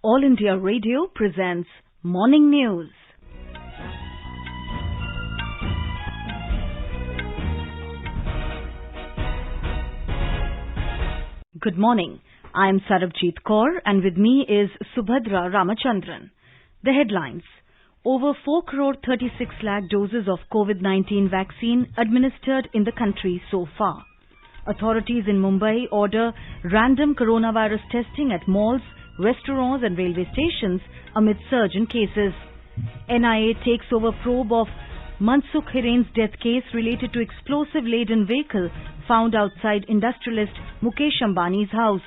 All India Radio presents Morning News. Good morning. I am Sarabjit Kaur and with me is Subhadra Ramachandran. The headlines. Over 4 crore 36 lakh doses of COVID-19 vaccine administered in the country so far. Authorities in Mumbai order random coronavirus testing at malls, restaurants and railway stations amid surge in cases. NIA takes over probe of Mansukh Hiren's death case related to explosive-laden vehicle found outside industrialist Mukesh Ambani's house.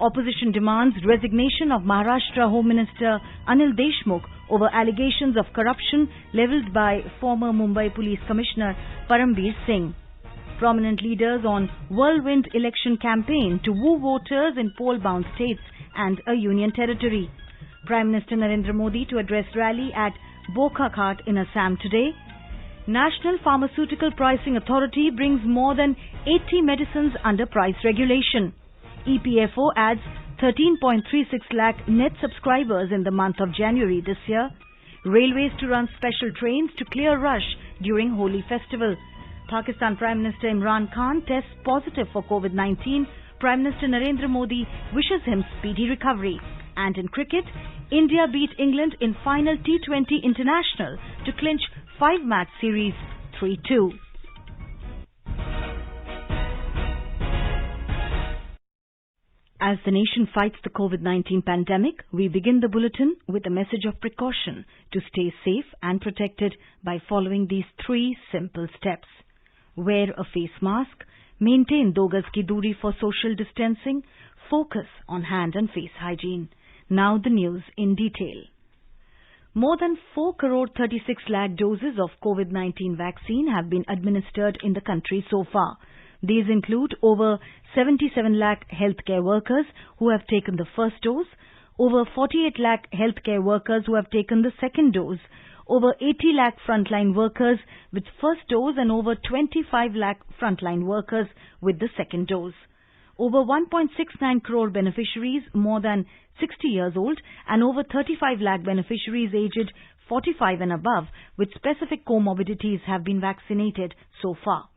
Opposition demands resignation of Maharashtra Home Minister Anil Deshmukh over allegations of corruption levelled by former Mumbai Police Commissioner Parambir Singh. Prominent leaders on whirlwind election campaign to woo voters in poll-bound states and a union territory. Prime Minister Narendra Modi to address rally at Bokakhat in Assam today. National Pharmaceutical Pricing Authority brings more than 80 medicines under price regulation. EPFO adds 13.36 lakh net subscribers in the month of January this year. Railways to run special trains to clear rush during Holi festival. Pakistan Prime Minister Imran Khan tests positive for COVID-19. Prime Minister Narendra Modi wishes him speedy recovery. And in cricket, India beat England in final T20 international to clinch 5-match series 3-2. As the nation fights the COVID-19 pandemic, we begin the bulletin with a message of precaution to stay safe and protected by following these 3 simple steps. Wear a face mask, maintain 2 gaz ki doori for social distancing, focus on hand and face hygiene. Now the news in detail. More than 4 crore 36 lakh doses of COVID-19 vaccine have been administered in the country so far. These include over 77 lakh healthcare workers who have taken the first dose, over 48 lakh healthcare workers who have taken the second dose, over 80 lakh frontline workers with first dose and over 25 lakh frontline workers with the second dose. Over 1.69 crore beneficiaries more than 60 years old and over 35 lakh beneficiaries aged 45 and above with specific comorbidities have been vaccinated so far.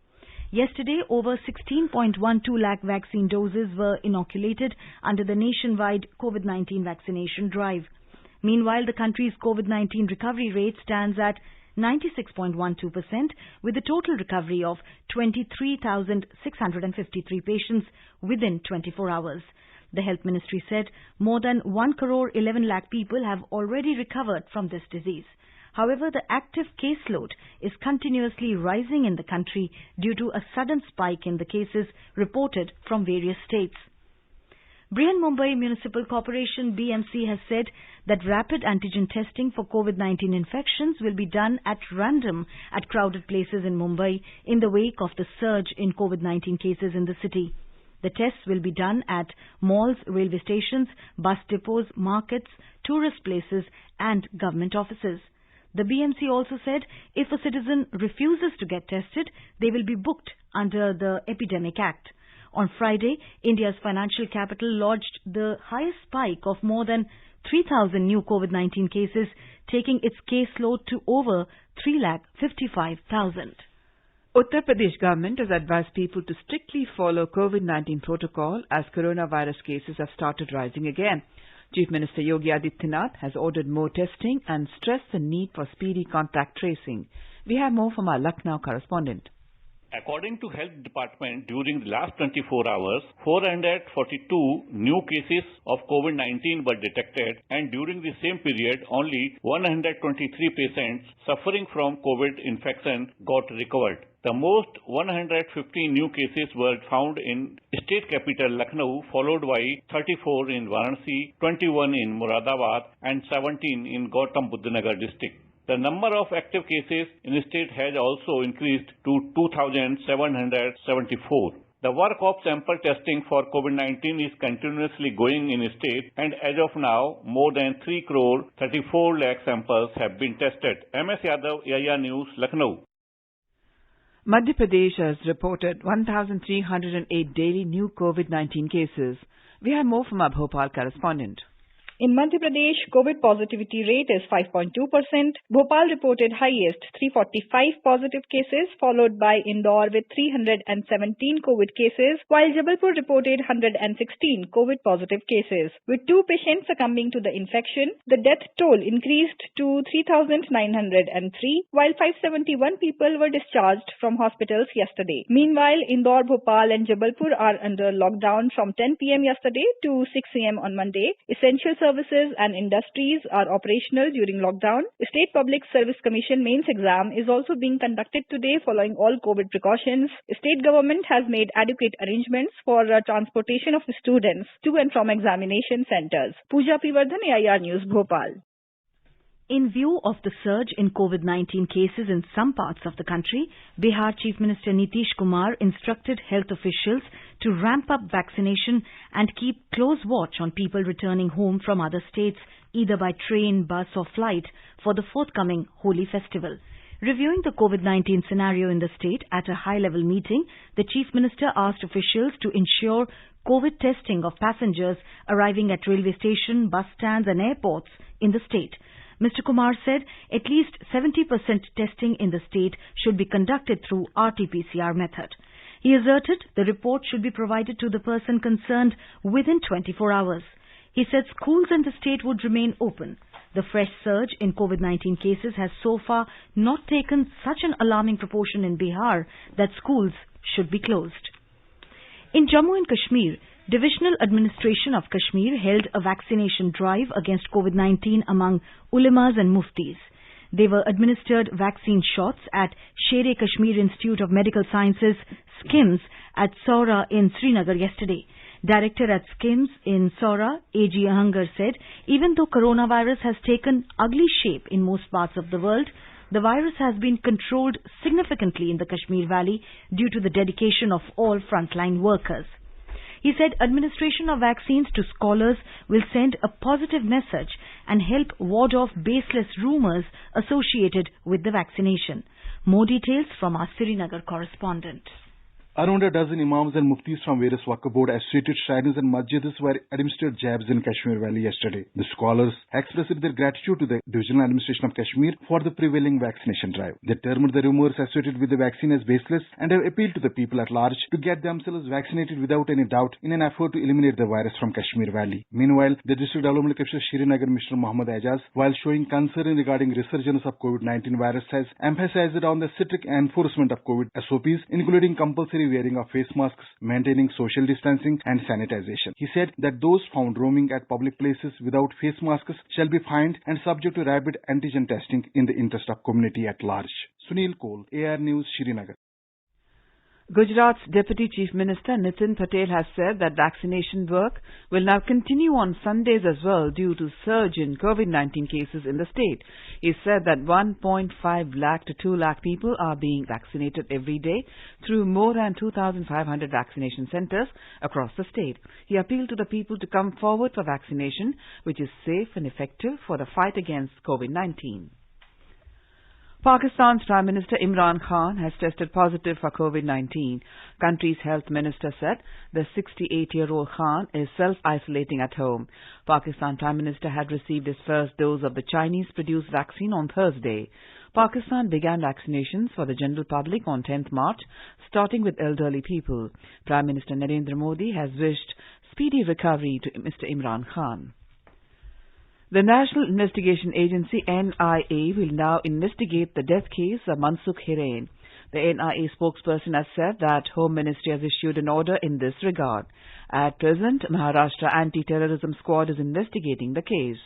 Yesterday, over 16.12 lakh vaccine doses were inoculated under the nationwide COVID-19 vaccination drive. Meanwhile, the country's COVID-19 recovery rate stands at 96.12% with a total recovery of 23,653 patients within 24 hours. The Health Ministry said more than 1 crore 11 lakh people have already recovered from this disease. However, the active caseload is continuously rising in the country due to a sudden spike in the cases reported from various states. Brihan-Mumbai Municipal Corporation BMC has said that rapid antigen testing for COVID-19 infections will be done at random at crowded places in Mumbai in the wake of the surge in COVID-19 cases in the city. The tests will be done at malls, railway stations, bus depots, markets, tourist places and government offices. The BMC also said if a citizen refuses to get tested, they will be booked under the Epidemic Act. On Friday, India's financial capital lodged the highest spike of more than 3,000 new COVID-19 cases, taking its caseload to over 3,55,000. Uttar Pradesh government has advised people to strictly follow COVID-19 protocol as coronavirus cases have started rising again. Chief Minister Yogi Adityanath has ordered more testing and stressed the need for speedy contact tracing. We have more from our Lucknow correspondent. According to Health Department, during the last 24 hours, 442 new cases of COVID-19 were detected and during the same period, only 123 patients suffering from COVID infection got recovered. The most 115 new cases were found in state capital Lucknow, followed by 34 in Varanasi, 21 in Moradabad and 17 in Gautam Buddha Nagar district. The number of active cases in the state has also increased to 2,774. The work of sample testing for COVID-19 is continuously going in the state and as of now, more than 3 crore 34 lakh samples have been tested. MS Yadav, AIR News, Lucknow. Madhya Pradesh has reported 1,308 daily new COVID-19 cases. We have more from our Bhopal correspondent. In Madhya Pradesh, COVID positivity rate is 5.2%. Bhopal reported highest 345 positive cases, followed by Indore with 317 COVID cases, while Jabalpur reported 116 COVID positive cases. With 2 patients succumbing to the infection, the death toll increased to 3,903, while 571 people were discharged from hospitals yesterday. Meanwhile, Indore, Bhopal and Jabalpur are under lockdown from 10 p.m. yesterday to 6 a.m. on Monday. Essential services and industries are operational during lockdown. State Public Service Commission mains exam is also being conducted today following all COVID precautions. State government has made adequate arrangements for transportation of students to and from examination centers. Pooja Privardhan, AIR News, Bhopal. In view of the surge in COVID-19 cases in some parts of the country, Bihar Chief Minister Nitish Kumar instructed health officials to ramp up vaccination and keep close watch on people returning home from other states, either by train, bus or flight, for the forthcoming Holi festival. Reviewing the COVID-19 scenario in the state at a high-level meeting, the Chief Minister asked officials to ensure COVID testing of passengers arriving at railway station, bus stands and airports in the state. Mr. Kumar said at least 70% testing in the state should be conducted through RT-PCR method. He asserted the report should be provided to the person concerned within 24 hours. He said schools in the state would remain open. The fresh surge in COVID-19 cases has so far not taken such an alarming proportion in Bihar that schools should be closed. In Jammu and Kashmir, Divisional Administration of Kashmir held a vaccination drive against COVID-19 among ulemas and muftis. They were administered vaccine shots at Sher-e-Kashmir Institute of Medical Sciences, SKIMS, at Saura in Srinagar yesterday. Director at SKIMS in Saura, A.G. Ahangar said, even though coronavirus has taken ugly shape in most parts of the world, the virus has been controlled significantly in the Kashmir Valley due to the dedication of all frontline workers. He said administration of vaccines to scholars will send a positive message and help ward off baseless rumours associated with the vaccination. More details from our Srinagar correspondent. Around a dozen imams and muftis from various Waqf board associated shrines and masjids were administered jabs in Kashmir Valley yesterday. The scholars expressed their gratitude to the Divisional Administration of Kashmir for the prevailing vaccination drive. They termed the rumours associated with the vaccine as baseless and have appealed to the people at large to get themselves vaccinated without any doubt in an effort to eliminate the virus from Kashmir Valley. Meanwhile, the District Development Commissioner Srinagar, Mr. Mohammad Ajaz, while showing concern regarding resurgence of COVID-19 virus, has emphasized on the strict enforcement of COVID SOPs, including compulsory wearing of face masks, maintaining social distancing and sanitization. He said that those found roaming at public places without face masks shall be fined and subject to rapid antigen testing in the interest of community at large. Sunil Kohl, AR News, Srinagar. Gujarat's Deputy Chief Minister Nitin Patel has said that vaccination work will now continue on Sundays as well due to surge in COVID-19 cases in the state. He said that 1.5 lakh to 2 lakh people are being vaccinated every day through more than 2,500 vaccination centers across the state. He appealed to the people to come forward for vaccination, which is safe and effective for the fight against COVID-19. Pakistan's Prime Minister Imran Khan has tested positive for COVID-19. Country's health minister said the 68-year-old Khan is self-isolating at home. Pakistan Prime Minister had received his first dose of the Chinese-produced vaccine on Thursday. Pakistan began vaccinations for the general public on 10th March, starting with elderly people. Prime Minister Narendra Modi has wished speedy recovery to Mr. Imran Khan. The National Investigation Agency NIA will now investigate the death case of Mansukh Hiren. The NIA spokesperson has said that Home Ministry has issued an order in this regard. At present, Maharashtra Anti-Terrorism Squad is investigating the case.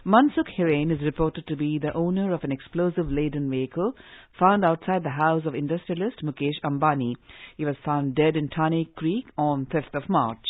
Mansukh Hiren is reported to be the owner of an explosive-laden vehicle found outside the house of industrialist Mukesh Ambani. He was found dead in Thane Creek on 5th of March.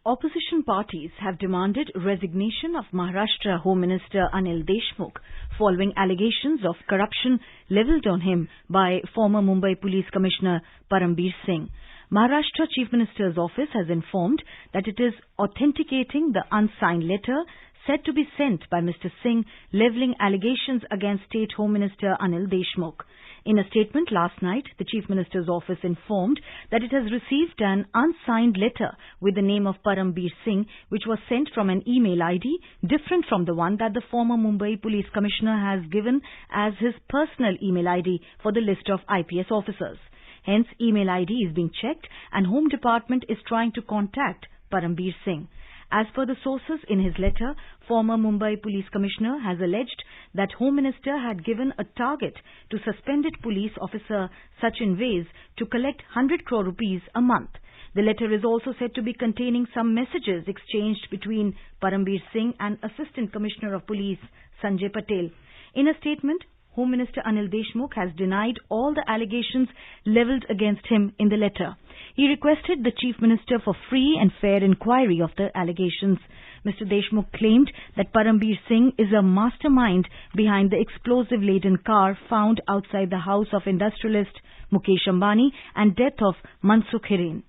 Opposition parties have demanded resignation of Maharashtra Home Minister Anil Deshmukh following allegations of corruption levelled on him by former Mumbai Police Commissioner Parambir Singh. Maharashtra Chief Minister's office has informed that it is authenticating the unsigned letter said to be sent by Mr. Singh levelling allegations against State Home Minister Anil Deshmukh. In a statement last night, the Chief Minister's office informed that it has received an unsigned letter with the name of Parambir Singh, which was sent from an email ID different from the one that the former Mumbai Police Commissioner has given as his personal email ID for the list of IPS officers. Hence, email ID is being checked and Home Department is trying to contact Parambir Singh. As per the sources in his letter, former Mumbai Police Commissioner has alleged that Home Minister had given a target to suspended police officer Sachin Vaiz to collect 100 crore rupees a month. The letter is also said to be containing some messages exchanged between Parambir Singh and Assistant Commissioner of Police Sanjay Patel. In a statement, Home Minister Anil Deshmukh has denied all the allegations levelled against him in the letter. He requested the Chief Minister for free and fair inquiry of the allegations. Mr. Deshmukh claimed that Parambir Singh is a mastermind behind the explosive-laden car found outside the house of industrialist Mukesh Ambani and death of Mansukh Hiren.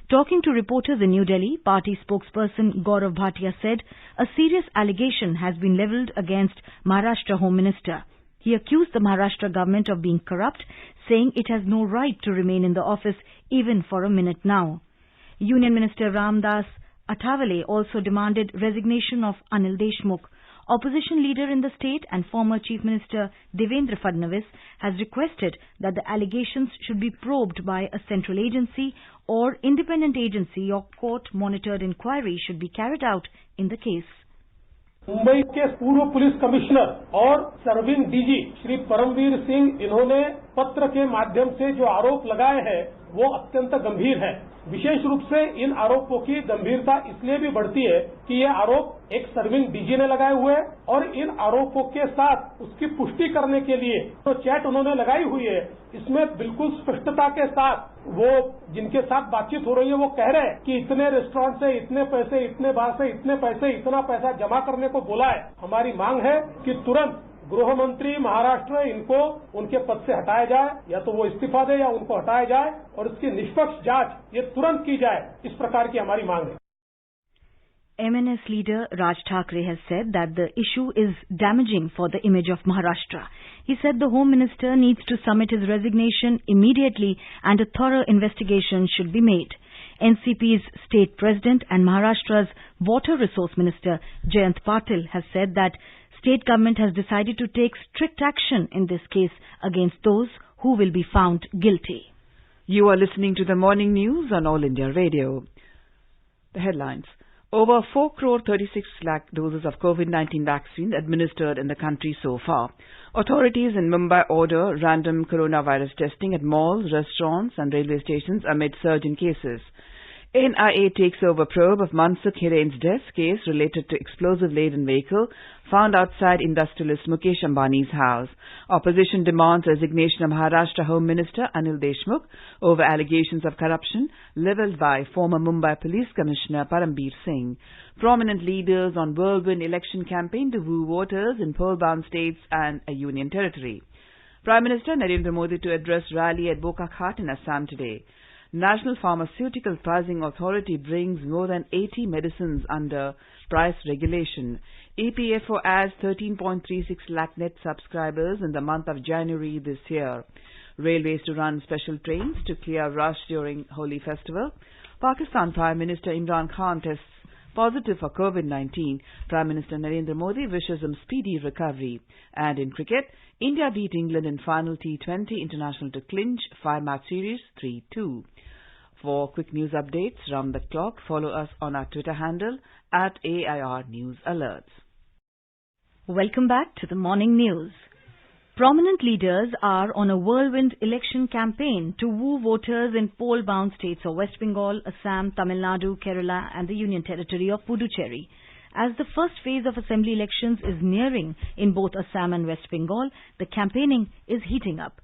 Talking to reporters in New Delhi, party spokesperson Gaurav Bhatia said a serious allegation has been levelled against Maharashtra Home Minister. He accused the Maharashtra government of being corrupt, saying it has no right to remain in the office even for a minute now. Union Minister Ramdas Athawale also demanded resignation of Anil Deshmukh. Opposition leader in the state and former Chief Minister Devendra Fadnavis has requested that the allegations should be probed by a central agency or independent agency or court-monitored inquiry should be carried out in the case. Mumbai के पूर्व police commissioner और serving DG Shri Paramvir Singh इन्होंने पत्र के माध्यम से जो आरोप लगाए हैं वो अत्यंत गंभीर है। विशेष रूप से इन आरोपों की गंभीरता इसलिए भी बढ़ती है कि ये आरोप एक सर्विंग डीजी ने लगाए हुए हैं और इन आरोपों के साथ उसकी पुष्टि करने के लिए जो चैट उन्होंने लगाई हुई है इसमें बिल्कुल स्पष्टता के साथ वो जिनके साथ बातचीत हो रही है वो कह रहे हैं कि इतने रेस्टोरेंट से इतने पैसे, इतने बार से इतने पैसे, इतना पैसा जमा करने को बोला है। हमारी मांग है कि तुरंत गृह मंत्री महाराष्ट्र इनको उनके पद से हटाया जाए, या तो वो इस्तीफा दे या उनको हटाया जाए और इसकी निष्पक्ष जांच ये तुरंत की जाए। इस प्रकार की हमारी मांग है। MNS leader Raj Thackeray has said that the issue is damaging for the image of Maharashtra. He said the Home Minister needs to submit his resignation immediately and a thorough investigation should be made. NCP's state president and Maharashtra's water resource minister Jayant Patil has said that state government has decided to take strict action in this case against those who will be found guilty. You are listening to the morning news on All India Radio. The headlines. Over 4 crore 36 lakh doses of COVID-19 vaccine administered in the country so far. Authorities in Mumbai order random coronavirus testing at malls, restaurants and railway stations amid surge in cases. NIA takes over probe of Mansukh Hiren's death case related to explosive-laden vehicle found outside industrialist Mukesh Ambani's house. Opposition demands resignation of Maharashtra Home Minister Anil Deshmukh over allegations of corruption levelled by former Mumbai Police Commissioner Parambir Singh. Prominent leaders on whirlwind election campaign to woo voters in poll-bound states and a union territory. Prime Minister Narendra Modi to address rally at Bokakhat in Assam today. National Pharmaceutical Pricing Authority brings more than 80 medicines under price regulation. EPFO adds 13.36 lakh net subscribers in the month of January this year. Railways to run special trains to clear rush during Holi festival. Pakistan Prime Minister Imran Khan tests positive for COVID-19. Prime Minister Narendra Modi wishes him speedy recovery. And in cricket, India beat England in final T20 international to clinch 5-match series 3-2. For quick news updates round the clock, follow us on our Twitter handle @AIR News Alerts. Welcome back to the morning news. Prominent leaders are on a whirlwind election campaign to woo voters in poll-bound states of West Bengal, Assam, Tamil Nadu, Kerala and the Union Territory of Puducherry. As the first phase of assembly elections is nearing in both Assam and West Bengal, the campaigning is heating up.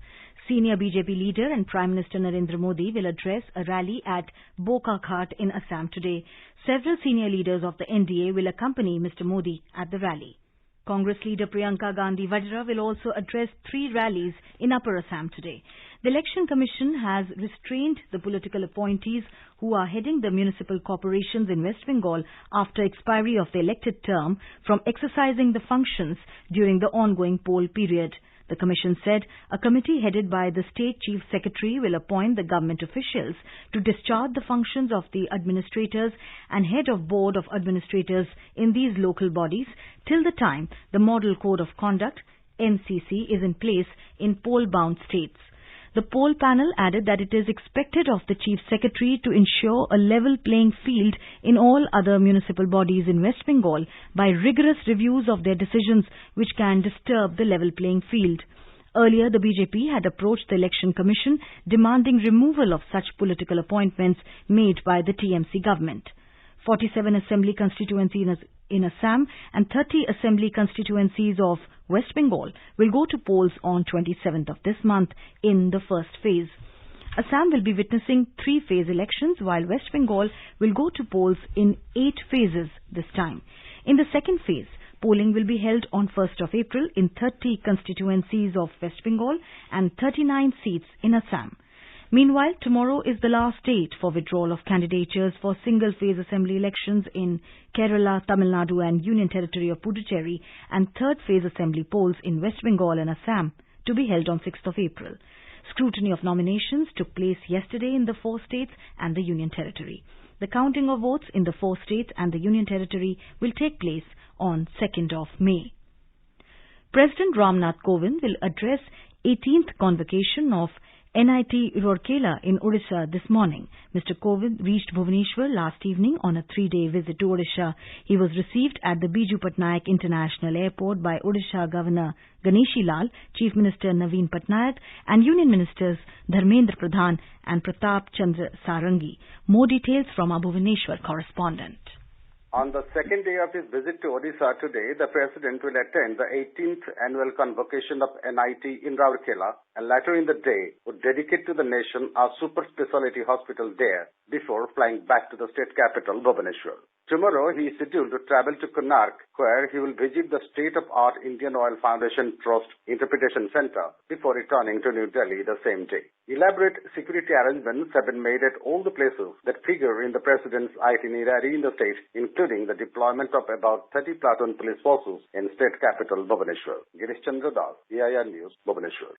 Senior BJP leader and Prime Minister Narendra Modi will address a rally at Bokakhat in Assam today. Several senior leaders of the NDA will accompany Mr. Modi at the rally. Congress leader Priyanka Gandhi Vajra will also address 3 rallies in Upper Assam today. The Election Commission has restrained the political appointees who are heading the municipal corporations in West Bengal after expiry of the elected term from exercising the functions during the ongoing poll period. The The Commission said a committee headed by the State Chief Secretary will appoint the government officials to discharge the functions of the administrators and head of Board of Administrators in these local bodies till the time the Model Code of Conduct (MCC) is in place in poll-bound states. The poll panel added that it is expected of the Chief Secretary to ensure a level playing field in all other municipal bodies in West Bengal by rigorous reviews of their decisions which can disturb the level playing field. Earlier, the BJP had approached the Election Commission demanding removal of such political appointments made by the TMC government. 47 assembly constituencies in Assam and 30 assembly constituencies of West Bengal will go to polls on 27th of this month in the first phase. Assam will be witnessing 3-phase elections while West Bengal will go to polls in 8 phases this time. In the second phase, polling will be held on 1st of April in 30 constituencies of West Bengal and 39 seats in Assam. Meanwhile, tomorrow is the last date for withdrawal of candidatures for single-phase assembly elections in Kerala, Tamil Nadu and Union Territory of Puducherry and third-phase assembly polls in West Bengal and Assam to be held on 6th of April. Scrutiny of nominations took place yesterday in the 4 states and the Union Territory. The counting of votes in the 4 states and the Union Territory will take place on 2nd of May. President Ramnath Kovind will address 18th convocation of NIT Rourkela in Odisha this morning. Mr. Kovind reached Bhubaneswar last evening on a 3-day visit to Odisha. He was received at the Biju Patnaik International Airport by Odisha Governor Ganeshi Lal, Chief Minister Naveen Patnaik and Union Ministers Dharmendra Pradhan and Pratap Chandra Sarangi. More details from our Bhubaneswar correspondent. On the second day of his visit to Odisha today, the President will attend the 18th annual convocation of NIT in Rourkela and later in the day would dedicate to the nation a super specialty hospital there before flying back to the state capital, Bhubaneswar. Tomorrow, he is scheduled to travel to Konark, where he will visit the state-of-art Indian Oil Foundation Trust Interpretation Center before returning to New Delhi the same day. Elaborate security arrangements have been made at all the places that figure in the President's itinerary in the state, including the deployment of about 30 platoon police forces in state capital, Bhubaneswar. Girish Chandra Das, EIR News, Bhubaneswar.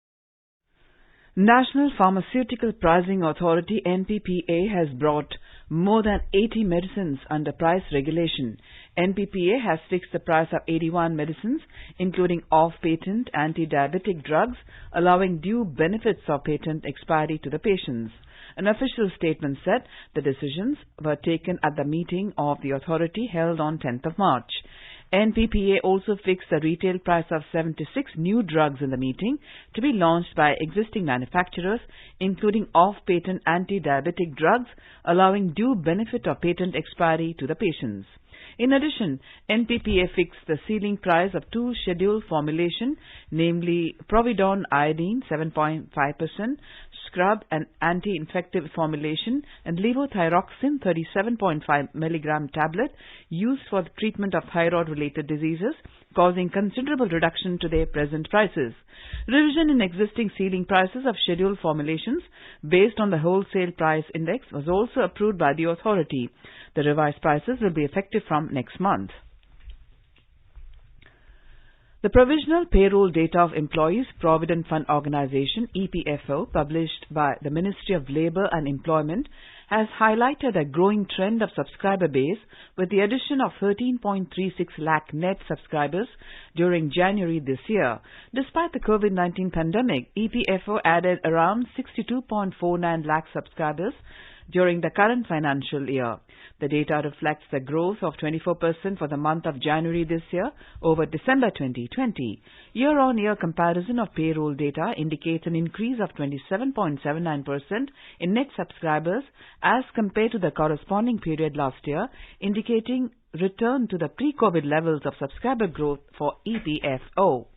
National Pharmaceutical Pricing Authority NPPA has brought more than 80 medicines under price regulation. NPPA has fixed the price of 81 medicines, including off-patent anti-diabetic drugs, allowing due benefits of patent expiry to the patients. An official statement said the decisions were taken at the meeting of the authority held on 10th of March. NPPA also fixed the retail price of 76 new drugs in the meeting to be launched by existing manufacturers, including off-patent anti-diabetic drugs, allowing due benefit of patent expiry to the patients. In addition, NPPA fixed the ceiling price of 2 scheduled formulations, namely Providon Iodine 7.5%, Scrub and anti-infective formulation, and Levothyroxine 37.5 mg tablet used for the treatment of thyroid-related diseases, causing considerable reduction to their present prices. Revision in existing ceiling prices of scheduled formulations based on the wholesale price index was also approved by the authority. The revised prices will be effective from next month. The Provisional Payroll Data of Employees Provident Fund Organization (EPFO) published by the Ministry of Labour and Employment has highlighted a growing trend of subscriber base with the addition of 13.36 lakh net subscribers during January this year. Despite the COVID-19 pandemic, EPFO added around 62.49 lakh subscribers during the current financial year. The data reflects the growth of 24% for the month of January this year over December 2020. Year-on-year comparison of payroll data indicates an increase of 27.79% in net subscribers as compared to the corresponding period last year, indicating return to the pre-COVID levels of subscriber growth for EPFO.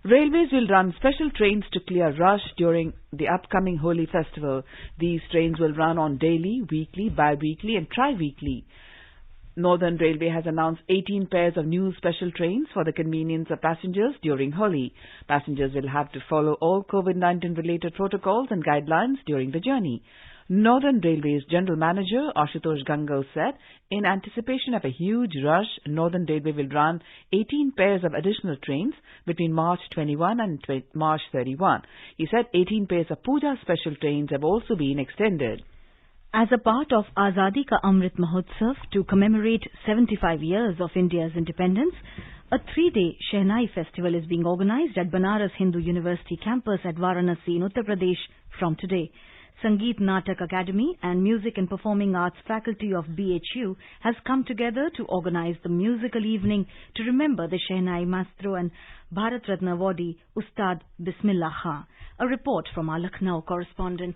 Railways will run special trains to clear rush during the upcoming Holi festival. These trains will run on daily, weekly, bi-weekly and tri-weekly. Northern Railway has announced 18 pairs of new special trains for the convenience of passengers during Holi. Passengers will have to follow all COVID-19 related protocols and guidelines during the journey. Northern Railway's General Manager Ashutosh Gangal said, in anticipation of a huge rush, Northern Railway will run 18 pairs of additional trains between March 21 and March 31. He said 18 pairs of Puja special trains have also been extended. As a part of Azadi Ka Amrit Mahotsav to commemorate 75 years of India's independence, a 3-day Shehnai festival is being organized at Banaras Hindu University campus at Varanasi in Uttar Pradesh from today. Sangeet Natak Academy and Music and Performing Arts faculty of BHU has come together to organize the musical evening to remember the Shehnai maestro and Bharat Ratna awardee Ustad Bismillah Khan. A report from our Lucknow correspondent.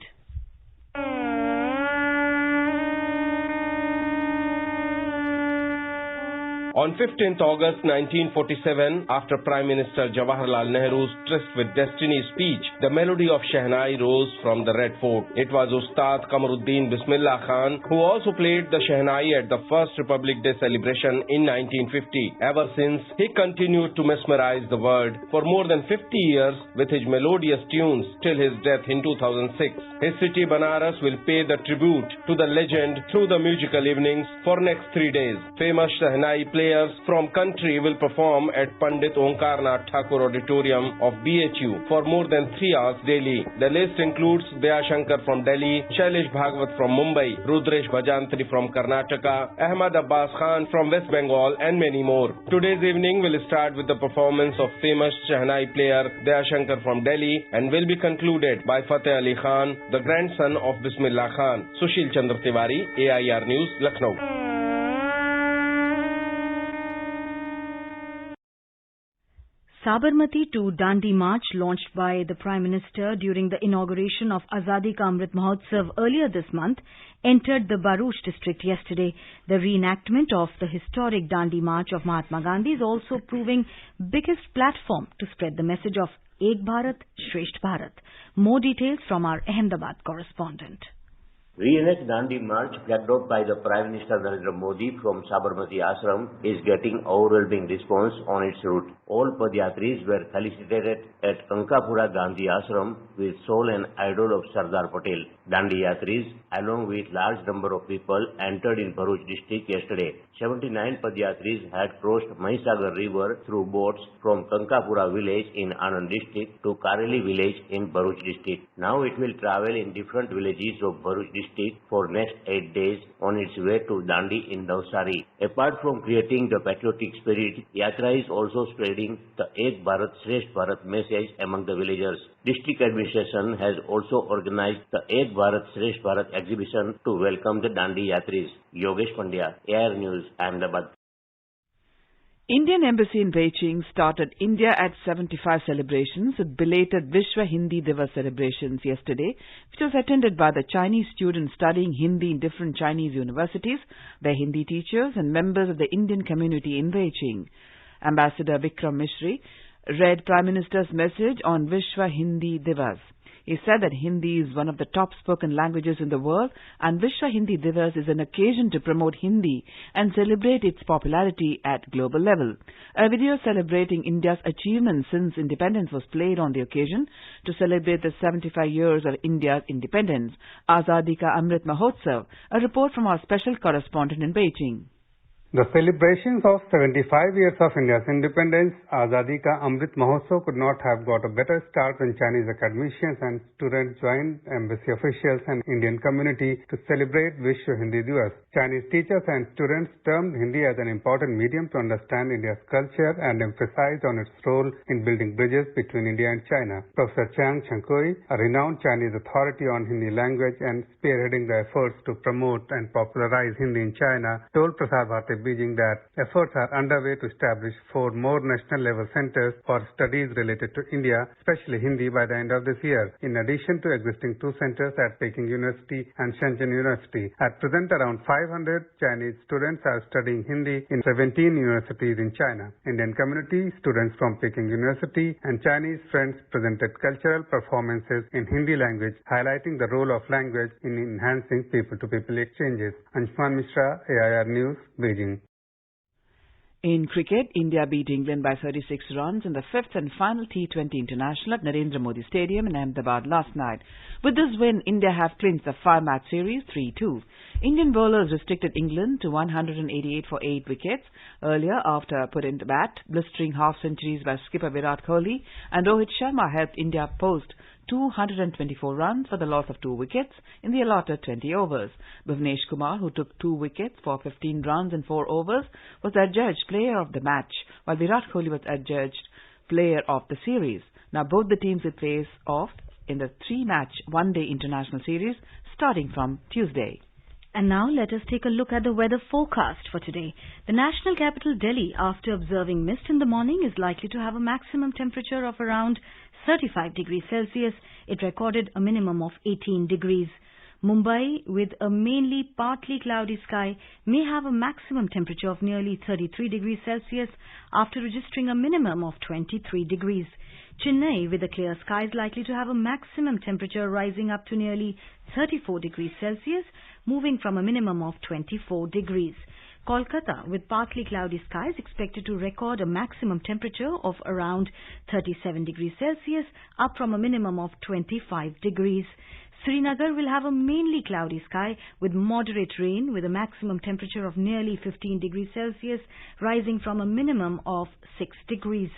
On 15th August 1947, after Prime Minister Jawaharlal Nehru's Tryst with Destiny speech, the melody of Shehnai rose from the Red Fort. It was Ustad Kamaruddin Bismillah Khan who also played the Shehnai at the First Republic Day celebration in 1950. Ever since, he continued to mesmerize the world for more than 50 years with his melodious tunes till his death in 2006. His city Banaras will pay the tribute to the legend through the musical evenings for next 3 days. Famous Shehnai players from country will perform at Pandit Omkarnath Thakur Auditorium of BHU for more than 3 hours daily. The list includes Daya Shankar from Delhi, Shailesh Bhagwat from Mumbai, Rudresh Bhajantri from Karnataka, Ahmad Abbas Khan from West Bengal and many more. Today's evening will start with the performance of famous Shehnai player Daya Shankar from Delhi and will be concluded by Fateh Ali Khan, the grandson of Bismillah Khan. Sushil Chandra Tiwari, AIR News, Lucknow. Sabarmati to Dandi March, launched by the Prime Minister during the inauguration of Azadi Ka Amrit Mahotsav earlier this month, entered the Bharuch district yesterday. The reenactment of the historic Dandi March of Mahatma Gandhi is also proving biggest platform to spread the message of Ek Bharat, Shresth Bharat. More details from our Ahmedabad correspondent. Reenact Dandi March, flagged out by the Prime Minister Narendra Modi from Sabarmati Ashram, is getting overwhelming response on its route. All Padyatris were felicitated at Kankapura Gandhi Ashram with soul and idol of Sardar Patel. Dandi Yatris, along with large number of people, entered in Bharuch district yesterday. 79 Padyatris had crossed Mahisagar River through boats from Kankapura village in Anand district to Kareli village in Bharuch district. Now it will travel in different villages of Bharuch district for next 8 days on its way to Dandi in Navsari. Apart from creating the patriotic spirit, Yatra is also spreading the Ek Bharat Shresth Bharat message among the villagers. District administration has also organized the Ek Bharat Shresth Bharat exhibition to welcome the Dandi Yatris. Yogesh Pandya, AIR News, Ahmedabad. Indian Embassy in Beijing started India at 75 celebrations with belated Vishwa Hindi Divas celebrations yesterday, which was attended by the Chinese students studying Hindi in different Chinese universities, their Hindi teachers and members of the Indian community in Beijing. Ambassador Vikram Mishri read Prime Minister's message on Vishwa Hindi Divas. He said that Hindi is one of the top spoken languages in the world and Vishwa Hindi Divas is an occasion to promote Hindi and celebrate its popularity at global level. A video celebrating India's achievements since independence was played on the occasion to celebrate the 75 years of India's independence. Azadi Ka Amrit Mahotsav, a report from our special correspondent in Beijing. The celebrations of 75 years of India's independence, Azadi Ka Amrit Mahotsav, could not have got a better start when Chinese academicians and students joined embassy officials and Indian community to celebrate Vishwa Hindi Divas. Chinese teachers and students termed Hindi as an important medium to understand India's culture and emphasized on its role in building bridges between India and China. Professor Chiang Changkui, a renowned Chinese authority on Hindi language and spearheading the efforts to promote and popularize Hindi in China, told Prasar Bharati Beijing that efforts are underway to establish 4 more national-level centers for studies related to India, especially Hindi, by the end of this year, in addition to existing 2 centers at Peking University and Shenzhen University. At present, around 500 Chinese students are studying Hindi in 17 universities in China. Indian community, students from Peking University and Chinese friends presented cultural performances in Hindi language, highlighting the role of language in enhancing people-to-people exchanges. Anshuman Mishra, AIR News, Beijing. In cricket, India beat England by 36 runs in the fifth and final T20 International at Narendra Modi Stadium in Ahmedabad last night. With this win, India have clinched the 5-match series 3-2. Indian bowlers restricted England to 188 for 8 wickets earlier after putting to bat. Blistering half-centuries by skipper Virat Kohli and Rohit Sharma helped India post 224 runs for the loss of 2 wickets in the allotted 20 overs. Bhuvnesh Kumar, who took 2 wickets for 15 runs in 4 overs, was adjudged player of the match, while Virat Kohli was adjudged player of the series. Now both the teams will face off in the 3-match one-day international series starting from Tuesday. And now let us take a look at the weather forecast for today. The national capital Delhi, after observing mist in the morning, is likely to have a maximum temperature of around 35 degrees Celsius. It recorded a minimum of 18 degrees. Mumbai, with a mainly partly cloudy sky, may have a maximum temperature of nearly 33 degrees Celsius after registering a minimum of 23 degrees. Chennai, with a clear sky, is likely to have a maximum temperature rising up to nearly 34 degrees Celsius, moving from a minimum of 24 degrees. Kolkata, with partly cloudy skies, expected to record a maximum temperature of around 37 degrees Celsius, up from a minimum of 25 degrees. Srinagar will have a mainly cloudy sky with moderate rain, with a maximum temperature of nearly 15 degrees Celsius, rising from a minimum of 6 degrees.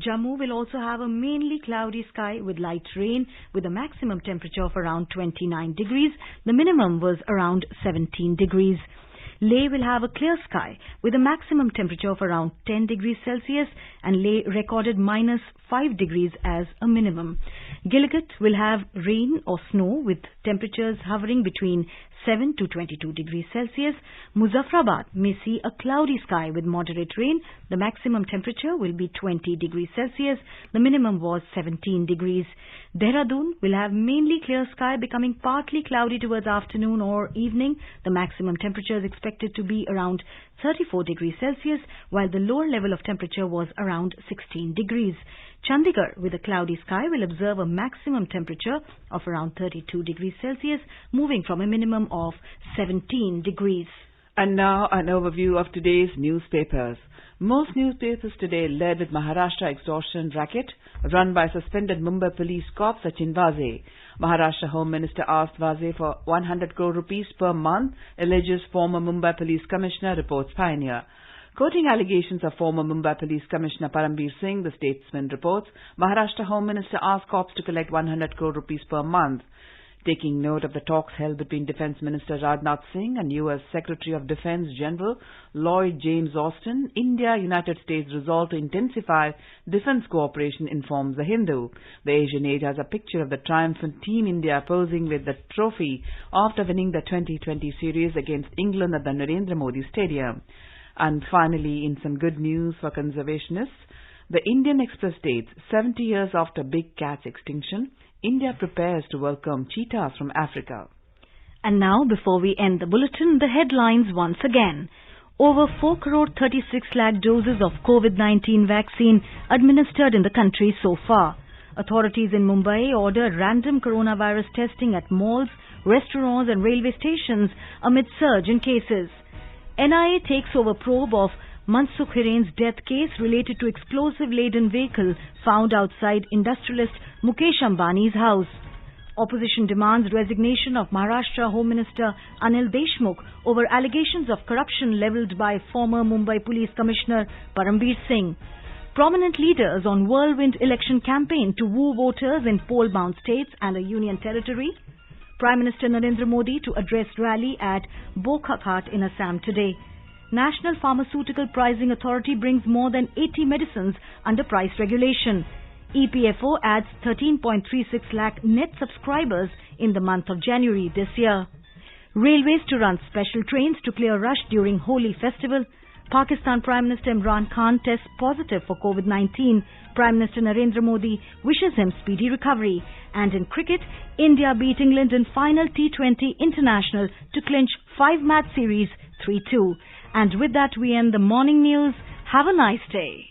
Jammu will also have a mainly cloudy sky with light rain, with a maximum temperature of around 29 degrees. The minimum was around 17 degrees. Leh will have a clear sky with a maximum temperature of around 10 degrees Celsius, and Leh recorded minus 5 degrees as a minimum. Gilgit will have rain or snow with temperatures hovering between 7 to 22 degrees Celsius. Muzaffarabad may see a cloudy sky with moderate rain. The maximum temperature will be 20 degrees Celsius. The minimum was 17 degrees. Dehradun will have mainly clear sky becoming partly cloudy towards afternoon or evening. The maximum temperature is expected to be around 34 degrees Celsius, while the lower level of temperature was around 16 degrees. Chandigarh, with a cloudy sky, will observe a maximum temperature of around 32 degrees Celsius, moving from a minimum of 17 degrees. And now an overview of today's newspapers. Most newspapers today led with Maharashtra extortion racket run by suspended Mumbai police cop Sachin Vaze. Maharashtra Home Minister asked Vaze for 100 crore rupees per month, alleges former Mumbai Police Commissioner, reports Pioneer. Quoting allegations of former Mumbai Police Commissioner Parambir Singh, the Statesman reports, Maharashtra Home Minister asked cops to collect 100 crore rupees per month. Taking note of the talks held between Defence Minister Rajnath Singh and U.S. Secretary of Defense General Lloyd James Austin, India-United States resolved to intensify defense cooperation, informs The Hindu. The Asian Age has a picture of the triumphant Team India posing with the trophy after winning the 2020 series against England at the Narendra Modi Stadium. And finally, in some good news for conservationists, the Indian Express states 70 years after big cat's extinction, India prepares to welcome cheetahs from Africa. And now, before we end the bulletin, the headlines once again. Over 4 crore 36 lakh doses of COVID-19 vaccine administered in the country so far. Authorities in Mumbai ordered random coronavirus testing at malls, restaurants and railway stations amid surge in cases. NIA takes over probe of Mansukh Hiren's death case related to explosive-laden vehicle found outside industrialist Mukesh Ambani's house. Opposition demands resignation of Maharashtra Home Minister Anil Deshmukh over allegations of corruption levelled by former Mumbai Police Commissioner Parambir Singh. Prominent leaders on whirlwind election campaign to woo voters in poll-bound states and a union territory. Prime Minister Narendra Modi to address rally at Bokhakat in Assam today. National Pharmaceutical Pricing Authority brings more than 80 medicines under price regulation. EPFO adds 13.36 lakh net subscribers in the month of January this year. Railways to run special trains to clear rush during Holi festival. Pakistan Prime Minister Imran Khan tests positive for COVID-19. Prime Minister Narendra Modi wishes him speedy recovery. And in cricket, India beat England in final T20 International to clinch 5-match series 3-2. And with that, we end the morning news. Have a nice day.